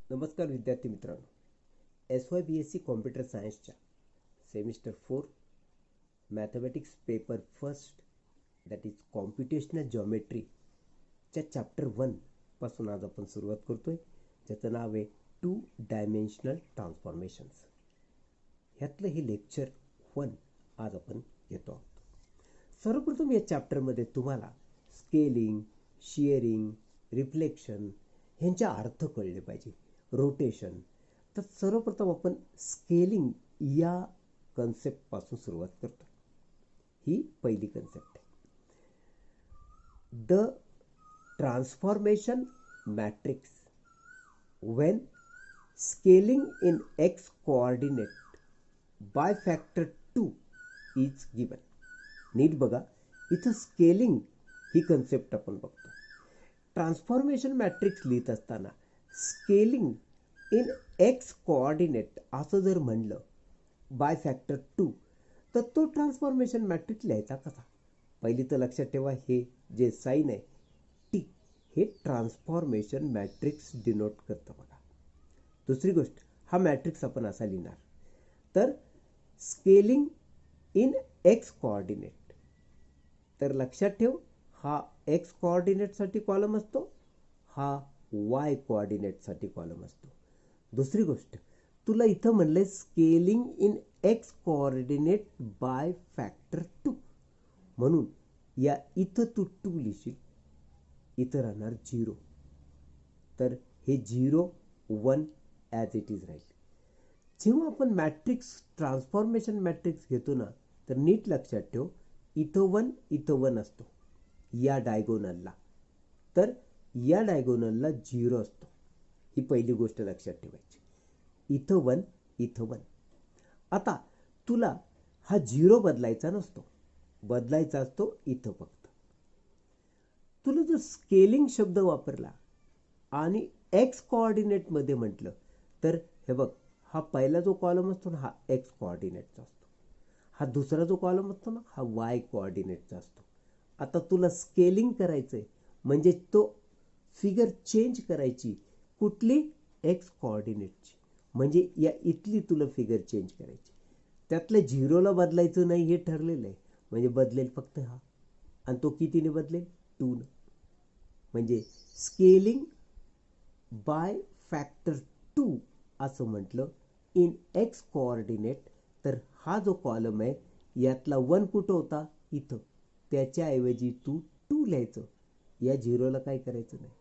नमस्कार विद्यार्थी मित्रांनो, SYBSC कॉम्प्युटर सायन्सच्या semester 4 mathematics paper first that is computational जॉमेट्रीच्या चॅप्टर 1 पासून आज आपण सुरुवात करतोय, ज्याचं नाव आहे 2 डायमेन्शनल ट्रान्सफॉर्मेशन्स. ह्यातलं हे लेक्चर 1 आज आपण घेतो आहोत. सर्वप्रथम या चॅप्टरमध्ये तुम्हाला स्केलिंग, शिअरिंग, रिफ्लेक्शन ह्यांचा अर्थ कळले पाहिजे. रोटेशन. तर सर्वप्रथम आपण स्केलिंग या कन्सेप्टपासून सुरुवात करतो. ही पहिली कन्सेप्ट आहे. The transformation matrix when scaling in x coordinate by factor 2 is given. नीट बघा, इथं स्केलिंग ही कन्सेप्ट आपण बघतो. ट्रान्सफॉर्मेशन मॅट्रिक्स लिहित असताना स्केलिंग इन एक्स कोऑर्डिनेट असं जर म्हणलं बाय फॅक्टर 2, तर तो ट्रान्सफॉर्मेशन मॅट्रिक्स लिहायचा कसा? पहिली तर लक्षात ठेवा, हे जे साईन आहे टी, हे ट्रान्सफॉर्मेशन मॅट्रिक्स डिनोट करतं बघा. दुसरी गोष्ट, हा मॅट्रिक्स आपण असा लिहिणार, तर स्केलिंग इन एक्स कोऑर्डिनेट, तर लक्षात ठेव, हा एक्स कोऑर्डिनेटसाठी कॉलम असतो, हा वाय कोऑर्डिनेटसाठी कॉलम असतो. दुसरी गोष्ट, तुला इथं म्हणलंय scaling in x coordinate by factor 2, म्हणून या इथं तू 2 लिहिशील, इथं राहणार 0, तर हे 0 1 ॲज इट इज राहील. जेव्हा आपण मॅट्रिक्स ट्रान्सफॉर्मेशन मॅट्रिक्स घेतो ना, तर नीट लक्षात ठेव, इथं 1 असतो या डायगोनलला, तर या डायगोनलला 0 असतो. ही पहिली गोष्ट लक्षात ठेवायची. इथं 1. आता तुला हा 0 बदलायचा नसतो, बदलायचा असतो इथं फक्त. तुला जर स्केलिंग शब्द वापरला आणि एक्स कोऑर्डिनेटमध्ये म्हटलं, तर हे बघ, हा पहिला जो कॉलम असतो ना, हा एक्स कोऑर्डिनेटचा असतो, हा दुसरा जो कॉलम असतो ना, हा वाय कोऑर्डिनेटचा असतो. आता तुला स्केलिंग करायचंय म्हणजे तो फिगर चेंज करायची, कुठली? एक्स कोऑर्डिनेटची, म्हणजे या इथली तुला फिगर चेंज करायची. त्यातल्या 0ला बदलायचं नाही हे ठरलेलं आहे, म्हणजे बदलेल फक्त हा, आणि तो कितीने बदलेल? 2. म्हणजे स्केलिंग बाय फॅक्टर 2 असं म्हटलं इन एक्स कोऑर्डिनेट, तर हा जो कॉलम आहे यातला 1 कुठं होता? इथं, त्याच्याऐवजी तू 2 लिहायचं, या 0ला काय करायचं नाही,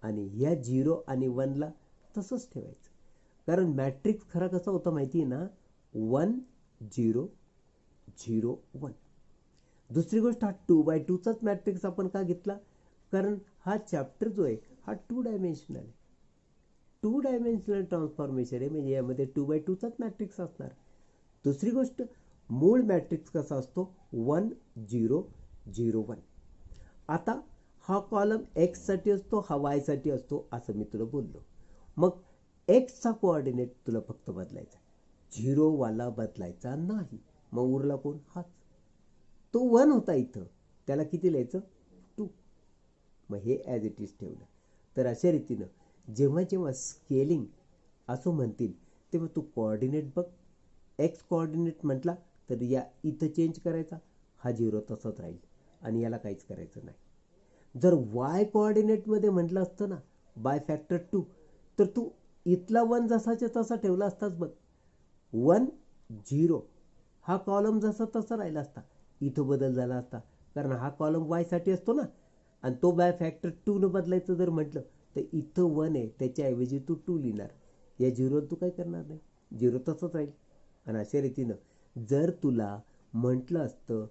आणि या 0 आणि 1ला तसंच ठेवायचं. कारण मॅट्रिक्स खरा कसा होता माहिती आहे ना? 1 0 0 1. दुसरी गोष्ट, हा 2x2चाच मॅट्रिक्स आपण का घेतला? कारण हा चॅप्टर जो आहे हा 2 डायमेन्शनल आहे. 2 डायमेन्शनल ट्रान्सफॉर्मेशन आहे, म्हणजे यामध्ये 2x2चाच मॅट्रिक्स असणार. दुसरी गोष्ट, मूळ मॅट्रिक्स कसा असतो? 1 0 0 1. आता हा कॉलम एक्ससाठी असतो, हा वायसाठी असतो, असं मी तुला बोललो. मग एक्सचा कोऑर्डिनेट तुला फक्त बदलायचा, 0वाला बदलायचा नाही. मग उरला कोण? हाच. तो 1 होता इथं, त्याला किती लिहायचं? 2. मग हे ॲज इट इज ठेवलं. तर अशा रीतीनं जेव्हा जेव्हा स्केलिंग असं म्हणतील, तेव्हा तू कोऑर्डिनेट बघ. एक्स कोऑर्डिनेट म्हटला तर या इथं चेंज करायचा, हा 0 तसंच राहील आणि याला काहीच करायचं नाही. जर वाय कोऑर्डिनेटमध्ये म्हटलं असतं ना बाय फॅक्टर 2, तर तू इथला 1 जसाच्या तसा ठेवला असताच बघ. 1 0 हा कॉलम जसा तसा राहिला असता, इथं बदल झाला असता, कारण हा कॉलम वायसाठी असतो ना, आणि तो बाय फॅक्टर 2 बदलायचं जर म्हटलं, तर इथं 1 आहे, त्याच्याऐवजी तू 2 लिहिणार, या 0 तू काय करणार नाही, 0 तसंच राहील. आणि अशा रीतीनं जर तुला म्हटलं असतं,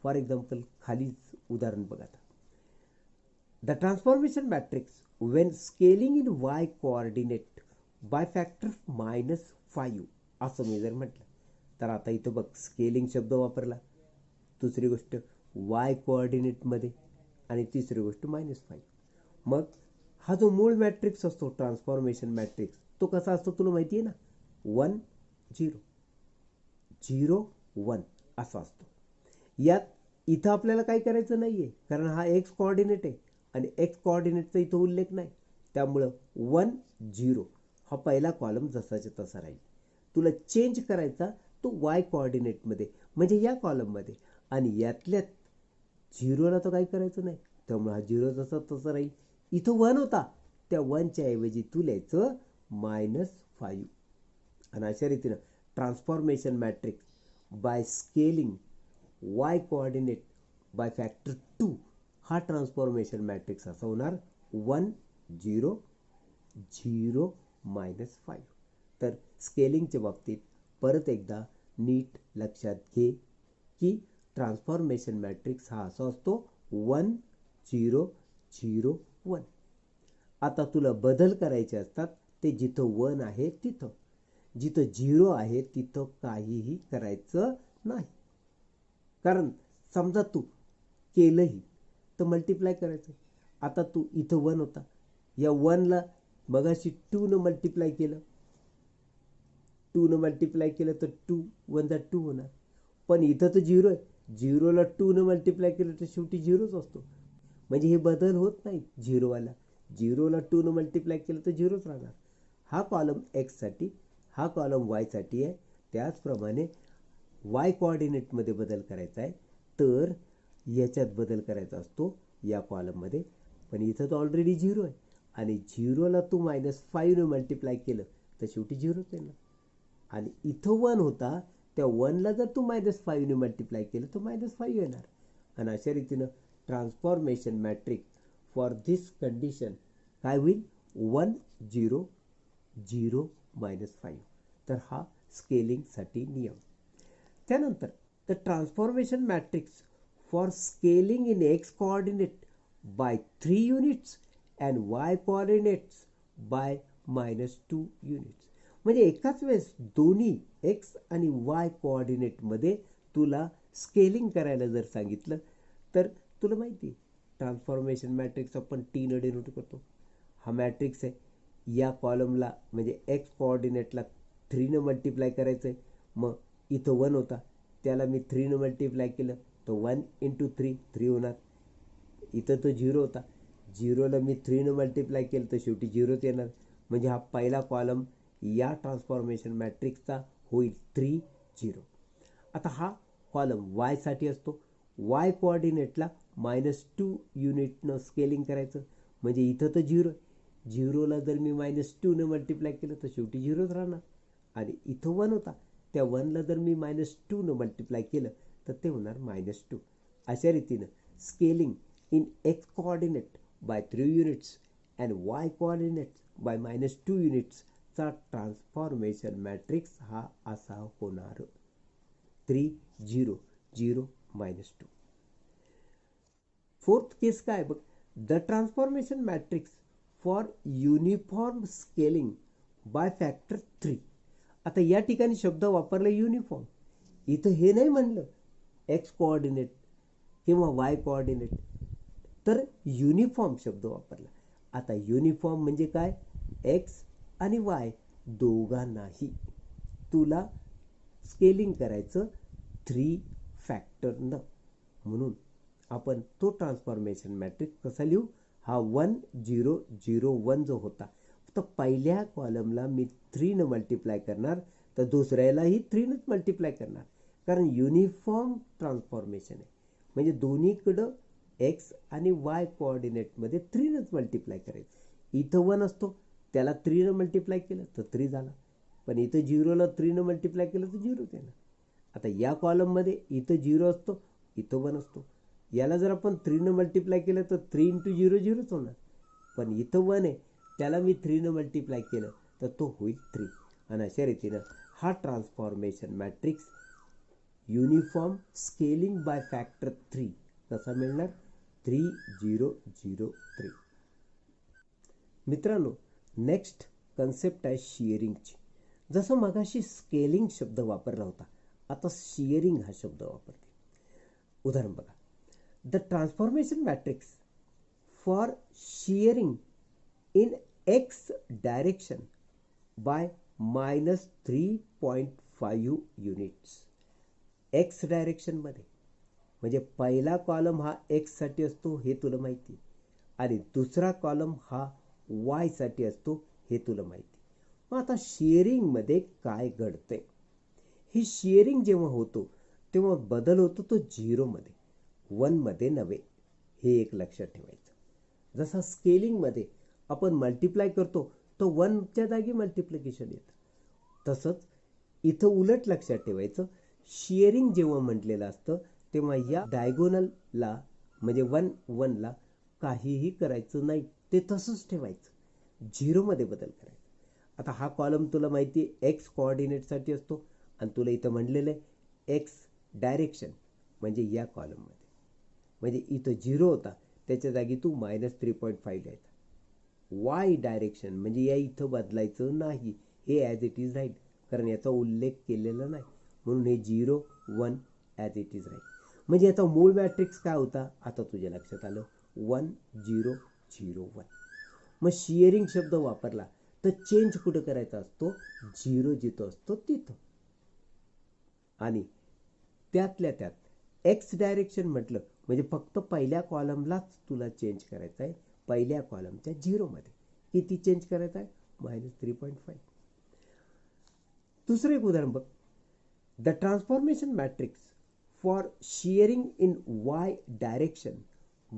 फॉर एक्झाम्पल खालीच उदाहरण बघा, the transformation matrix when scaling in Y coordinate by factor -5 असं मी जर म्हटलं, तर आता इथं बघ, स्केलिंग शब्द वापरला, दुसरी गोष्ट वाय कोऑर्डिनेटमध्ये, आणि तिसरी गोष्ट -5. मग हा जो मूळ मॅट्रिक्स असतो ट्रान्सफॉर्मेशन मॅट्रिक्स, तो कसा असतो तुला माहिती आहे ना? 1 0 0 1 असा असतो. यात इथं आपल्याला काही करायचं नाहीये, कारण हा एक्स कोऑर्डिनेट आहे आणि एक्स कोऑर्डिनेटचा इथं उल्लेख नाही, त्यामुळं 1 0 हा पहिला कॉलम जसाच्या तसा राहील. तुला चेंज करायचा तो वाय कोऑर्डिनेटमध्ये म्हणजे या कॉलममध्ये, आणि यातल्यात झिरोला तर काही करायचं नाही, त्यामुळे हा झिरो जसा तसा राहील. इथं 1 होता, त्या 1च्या ऐवजी तू लिहायचं -5. आणि अशा रीतीनं transformation matrix by scaling Y coordinate by factor 2 हा ट्रान्सफॉर्मेशन मॅट्रिक्स असा होणार 1 0 0 -5. तर स्केलिंगच्या बाबतीत परत एकदा नीट लक्षात घे की ट्रान्सफॉर्मेशन मॅट्रिक्स हा असा असतो 1 0 0 1. आता तुला बदल करायचे असतात ते जिथं 1 आहे तिथं, जिथं 0 आहे तिथं काहीही करायचं नाही. कारण समजा तू केलंही तर मल्टिप्लाय करायचं. आता तू इथं 1 होता, या 1ला मगाशी 2 मल्टिप्लाय केलं, 2 मल्टिप्लाय केलं तर 2 1 2 होणार. पण इथं तर 0 आहे, 0ला 2 मल्टिप्लाय केलं तर शेवटी 0च असतो. म्हणजे हे बदल होत नाही. 0ला 2 मल्टिप्लाय केलं तर 0च राहणार. हा कॉलम एक्ससाठी, हा कॉलम वायसाठी आहे. त्याचप्रमाणे वाय कोऑर्डिनेटमध्ये बदल करायचा आहे तर याच्यात बदल करायचा असतो या कॉलममध्ये. पण इथं तर ऑलरेडी 0 आहे आणि 0ला तू -5 मल्टिप्लाय केलं तर शेवटी 0च येणार. आणि इथं 1 होता, त्या 1ला जर तू -5 मल्टिप्लाय केलं तर -5 येणार. आणि अशा रीतीनं transformation matrix for this condition काय होईल 1 0 0 -5. तर हा स्केलिंगसाठी नियम. त्यानंतर the transformation matrix for scaling in x coordinate by 3 units and Y coordinates by -2 units. म्हणजे एकाच वेळेस दोन्ही एक्स आणि वाय कोऑर्डिनेटमध्ये तुला स्केलिंग करायला जर सांगितलं तर तुला माहिती आहे ट्रान्सफॉर्मेशन मॅट्रिक्स आपण टी ने डिनोट करतो. हा मॅट्रिक्स आहे, या कॉलमला म्हणजे एक्स कोऑर्डिनेटला 3 मल्टिप्लाय करायचं आहे. मग इथं 1 होता, त्याला मी 3 मल्टिप्लाय केलं तर 1 × 3 3 होणार. इथं तो 0 होता, 0ला मी 3 मल्टिप्लाय केलं तर शेवटी 0च येणार. म्हणजे हा पहिला कॉलम या ट्रान्सफॉर्मेशन मॅट्रिक्सचा होईल 3 0. आता हा कॉलम वायसाठी असतो. वाय कोऑर्डिनेटला -2 युनिटनं स्केलिंग करायचं. म्हणजे इथं तर 0 आहे, 0ला जर मी -2 ने मल्टिप्लाय केलं तर शेवटी 0च राहणार. आणि इथं 1 होता, त्या 1ला जर मी -2 ने मल्टिप्लाय केलं तर ते होणार -2. अशा रीतीनं scaling in x coordinate by 3 units and Y coordinate by -2 युनिट्सचा ट्रान्सफॉर्मेशन मॅट्रिक्स हा असा होणार 3 0 0 -2. फोर्थ केस काय बघ, the transformation matrix for uniform scaling by factor 3. आता या ठिकाणी शब्द वापरला युनिफॉर्म. इथं हे नाही म्हणलं एक्स कोऑर्डिनेट किंवा वाय कोऑर्डिनेट, तर युनिफॉर्म शब्द वापरला. आता युनिफॉर्म म्हणजे काय, एक्स आणि वाय दोघांनाही तुला स्केलिंग करायचं 3 फॅक्टरनं. म्हणून आपण तो ट्रान्सफॉर्मेशन मॅट्रिक्स कसा लिहू, हा 1 0 0 1 जो होता तर पहिल्या कॉलमला मी 3 ने मल्टिप्लाय करणार तर दुसऱ्यालाही 3 नेच मल्टिप्लाय करणार. कारण युनिफॉर्म ट्रान्सफॉर्मेशन आहे, म्हणजे दोन्हीकडं एक्स आणि वाय कोऑर्डिनेटमध्ये 3 नेच मल्टिप्लाय करायचं. इथं 1 असतो, त्याला 3 ने मल्टिप्लाय केलं तर 3 झाला. पण इथं 0ला 3 ने मल्टिप्लाय केलं तर 0च येणार. आता या कॉलममध्ये इथं 0 असतो, इथं 1 असतो. याला जर आपण 3 ने मल्टिप्लाय केलं तर 3 × 0 0च होणार. पण इथं 1 आहे, त्याला मी 3 ने मल्टिप्लाय केलं तर तो होईल 3. आणि अशा रीतीनं हा transformation matrix uniform scaling by factor 3 कसा मिळणार 3 0 0 3. मित्रांनो, नेक्स्ट कन्सेप्ट आहे शियरिंगची. जसं मगाशी स्केलिंग शब्द वापरला होता, आता शियरिंग हा शब्द वापरते. उदाहरण बघा, the transformation matrix for shearing in x direction by -3.5 units. X डायरेक्शनमध्ये म्हणजे पहिला कॉलम हा एक्ससाठी असतो हे तुला माहिती, आणि दुसरा कॉलम हा वायसाठी असतो हे तुला माहिती. मग आता शेअरिंगमध्ये काय घडतंय, हे शेअरिंग जेव्हा होतो तेव्हा बदल होतो तो झिरोमध्ये, वनमध्ये नव्हे. हे एक लक्षात ठेवायचं. जसा स्केलिंगमध्ये आपण मल्टिप्लाय करतो तो वनच्या जागी मल्टिप्लिकेशन येतं, तसंच इथं उलट लक्षात ठेवायचं. शेअरिंग जेव्हा म्हटलेलं असतं तेव्हा या डायगोनलला म्हणजे वनला काहीही करायचं नाही, ते तसंच ठेवायचं, झिरोमध्ये बदल करायचा. आता हा कॉलम तुला माहिती आहे एक्स कोऑर्डिनेटसाठी असतो, आणि तुला इथं म्हणलेलं आहे एक्स डायरेक्शन म्हणजे या कॉलममध्ये. म्हणजे इथं झिरो होता त्याच्या जागी तू -3.5 लिहायचा. वाय डायरेक्शन म्हणजे या इथं बदलायचं नाही, हे ॲज इट इज राहील, कारण याचा उल्लेख केलेला नाही, म्हणून हे 0 1 ॲज इट इज राहील. म्हणजे याचा मूळ मॅट्रिक्स काय होता आता तुझ्या लक्षात आलं, 1 0 0 1. मग शिअरिंग शब्द वापरला तर चेंज कुठं करायचा असतो, 0 जिथं असतो तिथं. आणि त्यातल्या त्यात एक्स डायरेक्शन म्हटलं म्हणजे फक्त पहिल्या कॉलमलाच तुला चेंज करायचं आहे, पहिल्या कॉलमच्या झिरोमध्ये. किती चेंज करायचं आहे, -3.5. दुसरं एक उदाहरण बघ. The transformation matrix for shearing in Y direction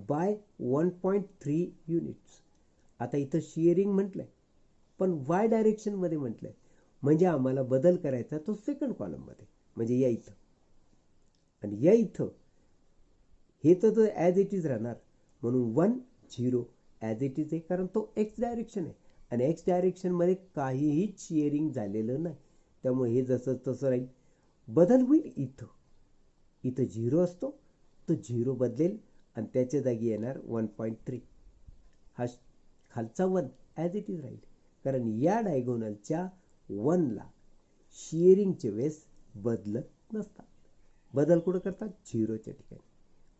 by 1.3 units. आता इथं शेअरिंग म्हटलंय पण वाय डायरेक्शनमध्ये म्हटलंय, म्हणजे आम्हाला बदल करायचा तो सेकंड कॉलममध्ये, म्हणजे या इथं. आणि या इथं हे तर ॲज इट इज राहणार, म्हणून 1 0 ॲज इट इज आहे, कारण तो एक्स डायरेक्शन आहे आणि एक्स डायरेक्शनमध्ये काहीही शेअरिंग झालेलं नाही, त्यामुळे हे जसं तसं राहील. बदल होईल इथं, इथं 0 असतो तो 0 बदलेल आणि त्याच्या जागी येणार 1.3. हा खालचा 1 ॲज इट इज राहील, कारण या डायगोनलच्या 1ला शेअरिंगच्या वेळेस बदलत नसतात. बदल कुठं करतात, 0च्या ठिकाणी,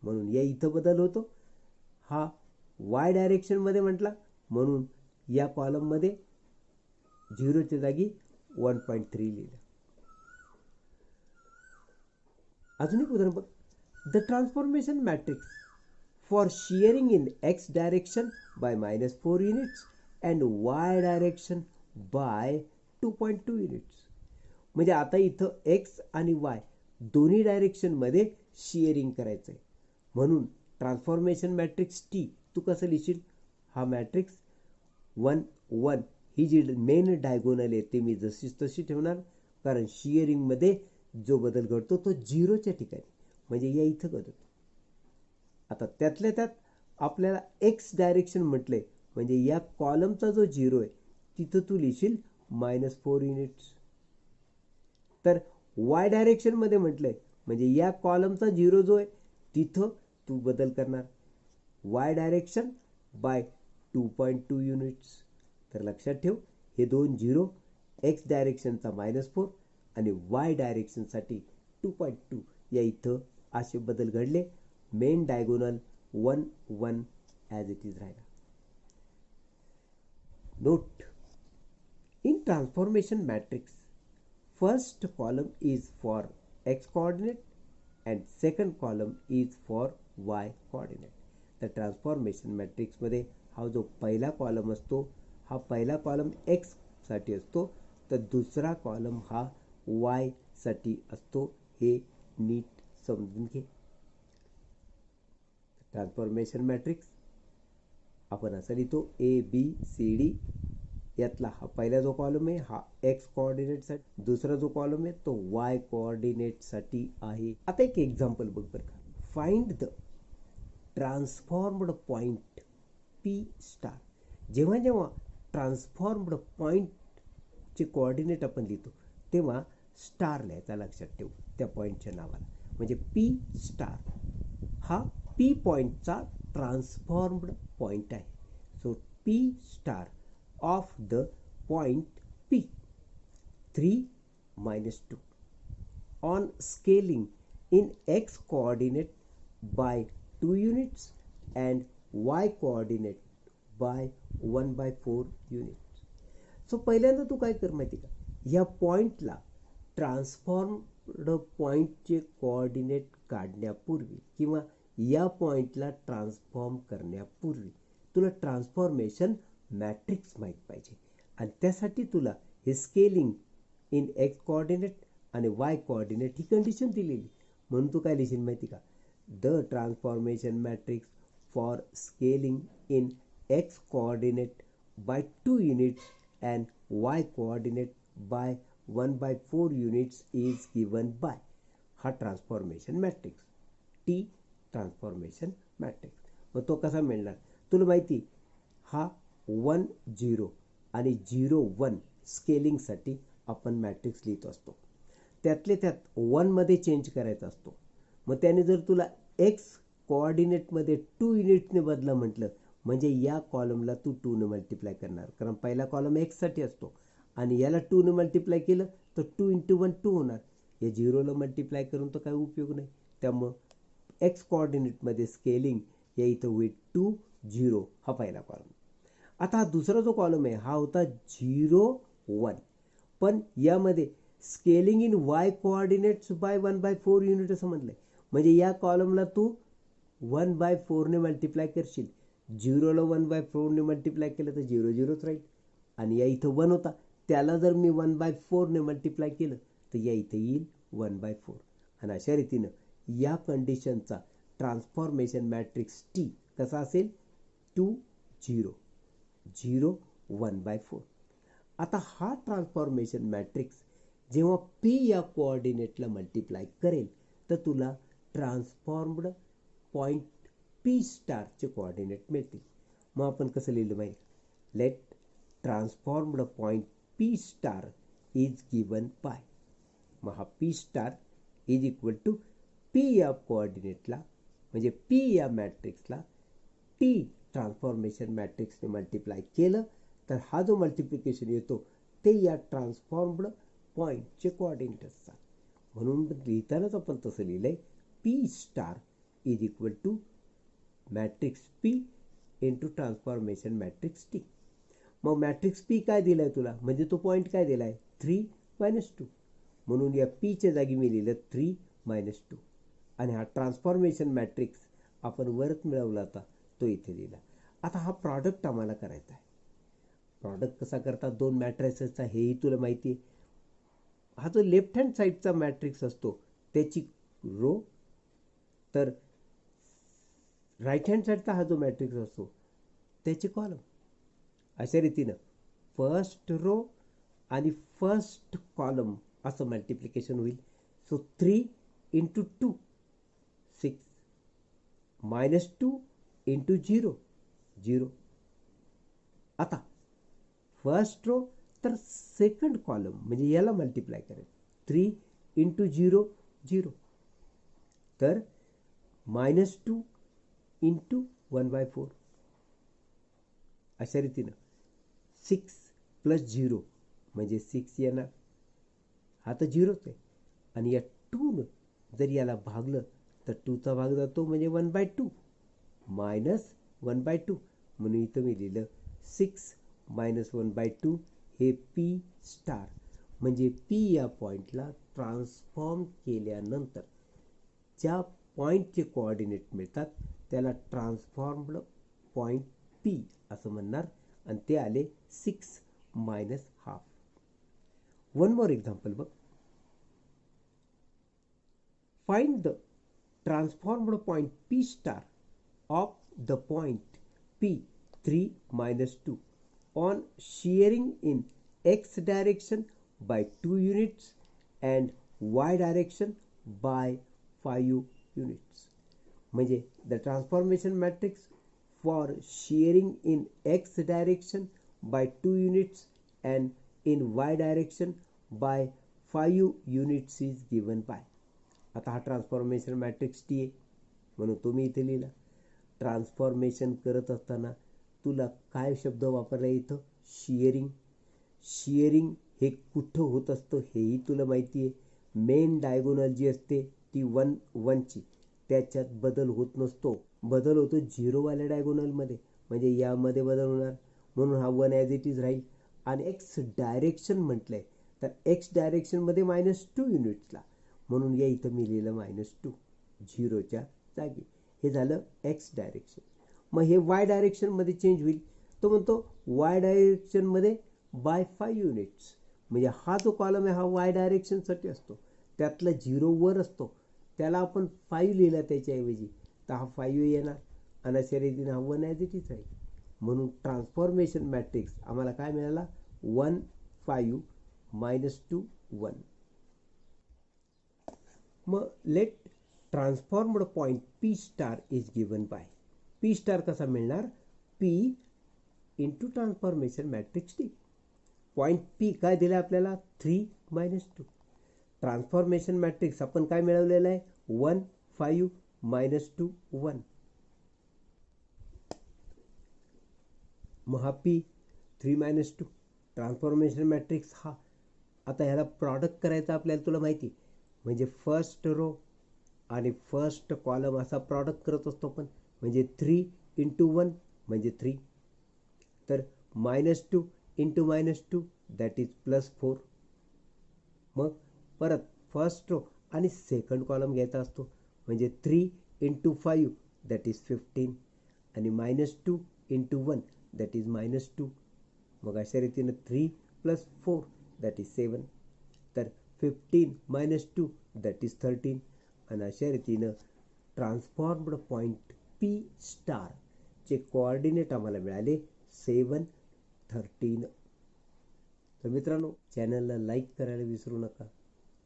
म्हणून या इथं बदल होतो. हा वाय डायरेक्शनमध्ये म्हटला म्हणून या कॉलममध्ये 0च्या जागी 1.3 लिहिलं. अजून एक उदाहरण बघ. The transformation matrix for shearing in x direction by -4 units and Y direction by 2.2 units. म्हणजे आता इथं एक्स आणि वाय दोन्ही डायरेक्शनमध्ये शेअरिंग करायचं आहे, म्हणून ट्रान्सफॉर्मेशन मॅट्रिक्स टी तू कसं लिहिशील, हा मॅट्रिक्स 1 1 ही जी मेन डायगोनल आहे ते मी जशीच तशी ठेवणार, कारण शेअरिंगमध्ये जो बदल घडतो तो 0च्या ठिकाणी, म्हणजे या इथं घडतो. आता त्यातल्या त्यात आपल्याला एक्स डायरेक्शन म्हटलंय, म्हणजे या कॉलमचा जो 0 आहे तिथं तू लिहिशील -4 युनिट्स. तर वाय डायरेक्शनमध्ये म्हटलंय म्हणजे या कॉलमचा 0 जो आहे तिथं तू बदल करणार, वाय डायरेक्शन बाय 2.2 युनिट्स. तर लक्षात ठेव हे दोन 0, एक्स डायरेक्शनचा -4 आणि वाय डायरेक्शनसाठी 2.2 या इथं असे बदल घडले. Main diagonal 1 1 as it is राहिला. Note, in transformation matrix, first column is for x coordinate and second column is for y coordinate. तर ट्रान्सफॉर्मेशन मॅट्रिक्समध्ये हा जो पहिला कॉलम असतो हा पहिला कॉलम x साठी असतो, तर दुसरा कॉलम हा y साठी असतो. हे नीट समजून घे. ट्रान्सफॉर्मेशन मॅट्रिक्स आपण असं लिहितो ABCD. यातला हा पहिला जो कॉलम आहे हा एक्स कोऑर्डिनेटसाठी, दुसरा जो कॉलम आहे तो वाय कोऑर्डिनेटसाठी आहे. आता एक एक्झाम्पल बघ बरं का. Find the transformed point P star. जेव्हा जेव्हा ट्रान्सफॉर्म्ड पॉइंटचे कोऑर्डिनेट आपण लिहितो तेव्हा स्टार लिहायचा, लक्षात ठेव त्या पॉइंटच्या नावाला. म्हणजे P स्टार हा P पॉइंटचा ट्रान्सफॉर्म्ड पॉइंट आहे. So P star of the point P 3 - 2 on scaling in x coordinate by 2 units and y coordinate by 1/4 units. So पहिल्यांदा तू काय कर माहिती का, या पॉइंटला ट्रान्सफॉर्म्ड पॉइंटचे कोऑर्डिनेट काढण्यापूर्वी किंवा या पॉइंटला ट्रान्सफॉर्म करण्यापूर्वी तुला ट्रान्सफॉर्मेशन मॅट्रिक्स माहीत पाहिजे, आणि त्यासाठी तुला हे स्केलिंग इन एक्स कोऑर्डिनेट आणि वाय कोऑर्डिनेट ही कंडिशन दिलेली, म्हणून तू काय लिहिशील माहिती का, the transformation matrix for scaling in x coordinate by 2 units and y coordinate by 1/4 units is given by. हा transformation matrix, T transformation matrix. मग तो कसा मिळणार, तुला माहिती हा 1 0 आणि 0 1 स्केलिंगसाठी आपण मॅट्रिक्स लिहित असतो. त्यातले त्यात 1 मध्ये चेंज करायचा असतो. मग त्याने जर तुला एक्स कोऑर्डिनेटमध्ये 2 युनिट्सने बदला म्हटलं, म्हणजे या कॉलमला तू 2 ने मल्टिप्लाय करणार, कारण पहिला कॉलम एक्ससाठी असतो आणि याला 2 ने मल्टिप्लाय केलं तर 2 × 1 2 होणार. या झिरोला मल्टिप्लाय करून तर काही उपयोग नाही. त्यामुळं एक्स कोऑर्डिनेटमध्ये स्केलिंग या इथं होईल 2 0 हा पहिला कॉलम. आता हा दुसरा जो कॉलम आहे हा होता 0 1, पण यामध्ये scaling in Y coordinates by 1/4 unit असं म्हटलंय, म्हणजे या कॉलमला तू 1/4 ने मल्टिप्लाय करशील. 0ला 1/4 ने मल्टिप्लाय केलं तर 0 0च राहील, आणि या इथं 1 होता त्याला जर मी 1/4 ने मल्टिप्लाय केलं तर या इथं येईल 1/4. आणि अशा रीतीनं या कंडिशनचा ट्रान्सफॉर्मेशन मॅट्रिक्स टी कसा असेल, 2 0 0 1/4. आता हा ट्रान्सफॉर्मेशन मॅट्रिक्स जेव्हा पी या कोऑर्डिनेटला मल्टिप्लाय करेल तर तुला ट्रान्सफॉर्म्ड पॉईंट पी स्टारचे कोऑर्डिनेट मिळतील. मग आपण कसं लिहिलं माहिती, let transformed point P star is given by. मग हा P star is equal to P या कोऑर्डिनेटला म्हणजे पी या मॅट्रिक्सला टी ट्रान्सफॉर्मेशन मॅट्रिक्सने मल्टिप्लाय केलं तर हा जो मल्टिप्लिकेशन येतो ते या ट्रान्सफॉर्म्ड पॉईंटचे कोऑर्डिनेट असतात. म्हणून लिहितानाच आपण तसं लिहिलंय, P star is equal to matrix P into transformation matrix T. मग मॅट्रिक्स पी काय दिलाय तुला, म्हणजे तो पॉईंट काय दिलाय 3 - 2, म्हणून या पीच्या जागी मी लिहिलं 3 - 2. आणि हा ट्रान्सफॉर्मेशन मॅट्रिक्स आपण वरच मिळवला होता तो इथे लिहिला. आता हा प्रॉडक्ट आम्हाला करायचा आहे. प्रॉडक्ट कसा करतात दोन मॅट्रिक्सचा हेही तुला माहिती आहे. हा जो लेफ्ट हँड साईडचा मॅट्रिक्स असतो त्याची रो, तर राईट हँड साईडचा हा जो मॅट्रिक्स असतो त्याचे कॉलम. अशा रीतीनं फर्स्ट रो आणि फर्स्ट कॉलम असं मल्टिप्लिकेशन होईल. सो 3 × 2 6 -2 × 0 0. आता फर्स्ट रो तर सेकंड कॉलम म्हणजे याला मल्टिप्लाय करायचं, 3 × 0 0, तर -2 × 1/4. अशा रीतीनं 6 + 0 म्हणजे 6 येणार, हा तर 0च आहे. आणि या 2 जर याला भागलं तर 2चा भाग जातो म्हणजे 1/2 -1/2, म्हणून इथं मी लिहिलं 6 - 1/2 हे पी स्टार. म्हणजे पी या पॉईंटला ट्रान्सफॉर्म केल्यानंतर ज्या पॉईंटचे कोऑर्डिनेट मिळतात त्याला ट्रान्सफॉर्म्ड पॉईंट पी असं म्हणणार, आणि ते आले 6 - ½ वन मोर एक्झाम्पल बघ. Find the transformed point P star of the point P 3 - 2 on shearing in x direction by 2 units and y direction by 5 units. म्हणजे the transformation matrix for shearing in x direction by 2 units and in y direction by 5 units is given by. आता हा transformation matrix T आहे म्हणून तुम्ही इथे लिहिला. Transformation करत असताना तुला काय शब्द वापरला इथं, शिअरिंग. शिअरिंग हे कुठं होत असतं हेही तुला माहिती आहे. मेन डायगोनल जी असते ती 1 1ची, त्याच्यात बदल होत नसतो, बदल होतो 0वाल्या डायगोनलमध्ये, म्हणजे यामध्ये बदल होणार, म्हणून हा 1 ॲज इट इज राहील. आणि एक्स डायरेक्शन म्हटलंय तर एक्स डायरेक्शनमध्ये -2 युनिट्सला, म्हणून या इथं मी लिहिलं -2 0च्या जागी. हे झालं एक्स डायरेक्शन. मग हे वाय डायरेक्शनमध्ये चेंज होईल. तो म्हणतो वाय डायरेक्शनमध्ये बाय 5 युनिट्स, म्हणजे हा जो कॉलम आहे हा वाय डायरेक्शनसाठी असतो, त्यातला 0 वर असतो, त्याला आपण 5 लिहिला त्याच्याऐवजी, तर हा 5 येणार आणि अशा रीतीने हा 1 ॲज इट इज आहे. म्हणून ट्रान्सफॉर्मेशन मॅट्रिक्स आम्हाला काय मिळाला, 1 5 -2 1. मग let transformed point P star is given by. P star कसा मिळणार, P into transformation matrix T. Point P काय दिलं आपल्याला, 3 - 2. ट्रान्सफॉर्मेशन मॅट्रिक्स आपण काय मिळवलेलं आहे, 1 5 -2 1. मग हा पी 3 - 2 ट्रान्सफॉर्मेशन मॅट्रिक्स हा. आता ह्याला प्रॉडक्ट करायचं आपल्याला, तुला माहिती, म्हणजे फर्स्ट रो आणि फर्स्ट कॉलम असा प्रॉडक्ट करत असतो आपण, म्हणजे 3 × 1 म्हणजे 3. तर -2 × -2 दॅट इज +4. मग परत फर्स्ट रो आणि सेकंड कॉलम घ्यायचा असतो, म्हणजे 3 × 5 दॅट इज 15 आणि -2 × 1 दॅट इज -2. मग अशा रीतीनं 3 + 4 दॅट इज 7. तर 15 - 2 दॅट इज 13. आणि अशा रीतीनं ट्रान्सफॉर्म्ड पॉईंट पी स्टारचे कोऑर्डिनेट आम्हाला मिळाले 7 13. तर मित्रांनो, चॅनलला लाईक करायला विसरू नका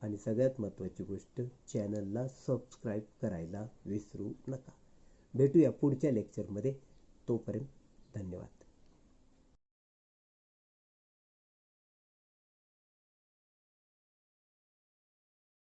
आणि सगळ्यात महत्त्वाची गोष्ट, चॅनलला सबस्क्राईब करायला विसरू नका. भेटूया पुढच्या लेक्चरमध्ये. तोपर्यंत धन्यवाद.